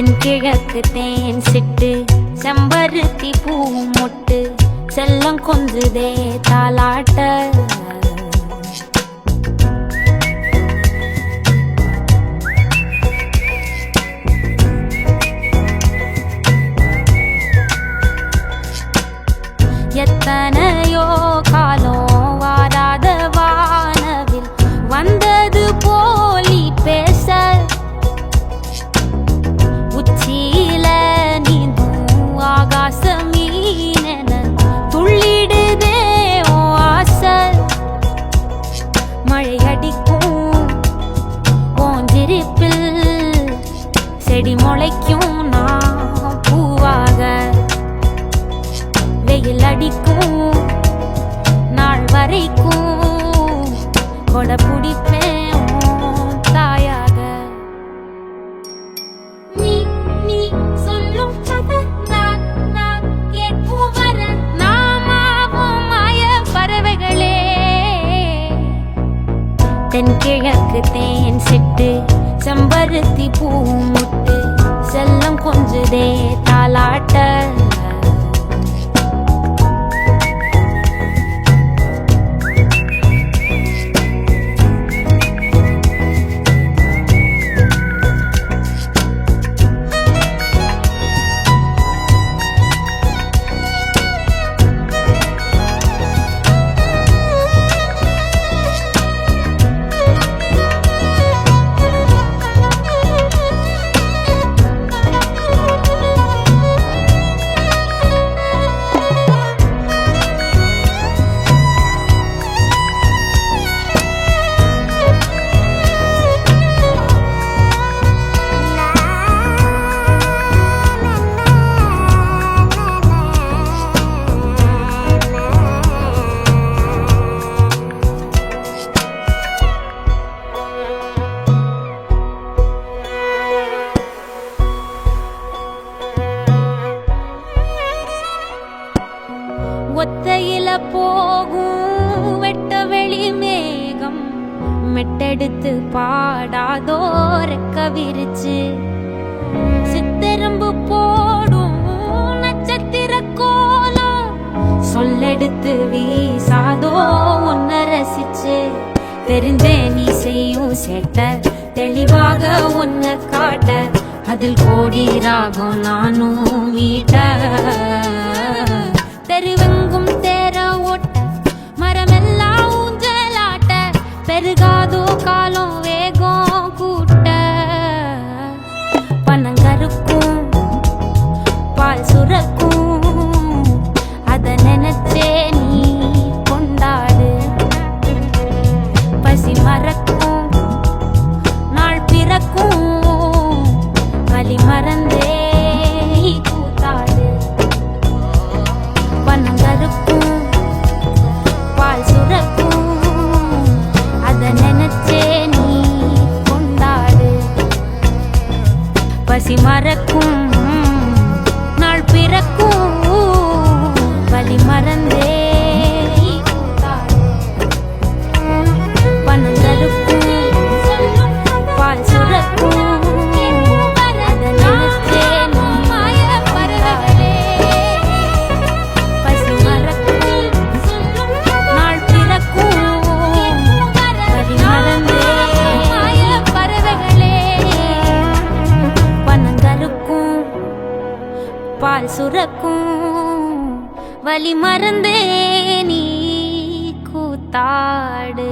தென்கிழக்கு தேன் சிட்டு செம்பருத்தி பூ மொட்டு செல்லம் கொஞ்சுதே தாலாட்ட எத்தனையோ காலம் வாராத வானவில் வந்தது போலி பேச உச்சியில நீந்தும் ஆகாச மீனென துள்ளிடுதே ஓ ஆசை மழையடிக்கும் ஓஞ்சிரிப்பில் செடி முளைக்கும் நான் பூவாக வெயில் அடிக்கும் நாள் வரைக்கும் கொடை பிடிப்பேன் தாயாக நீ நீ சொல்லும் கதை நான் நான் கேட்போம் வர நாமாவும் மாய பறவைகளே தென்கிழக்கு தேன் சிட்டு செம்பருத்தி பூ முட்டு செல்லம் கொஞ்சுதே தாலாட்ட ஒத்தையில போகும் வெட்ட வெளி மேகம் மெட்டெடுத்து பாடாதோ ரெக்க விரிச்சு சித்தரம்பு போடும் நட்சத்திர கோலம் சொல்லெடுத்து வீசாதோ உன்ன ரசிச்சு தெரிஞ்சே நீ செய்யும் சேட்ட தெளிவாக உன்னை காட்ட அதில் கோடி ராகம் நானும் மீட்ட தெருவெங்கும் தேர ஓட்ட மரமெல்லாம் ஊஞ்சலாட்ட பெருகாதோ காலம் வேகம் கூட்ட பனங்கருக்கும் பால் சுரக்கும் அத நினைச்சே நீ கொண்டாடு பசி மறக்கும் நாள் பிறக்கும் வலி மறந்தே பனங்கருக்கும் பால் சுரக்கும் அத நினைச்சே நீ கொண்டாடு பசி மறக்கும் நாள் பிறக்கும் வலி மறந்தே பனங்கருக்கும் பால் சுரக்கும் பால் சுரக்கும் வலி மறந்தே நீ கூத்தாடு.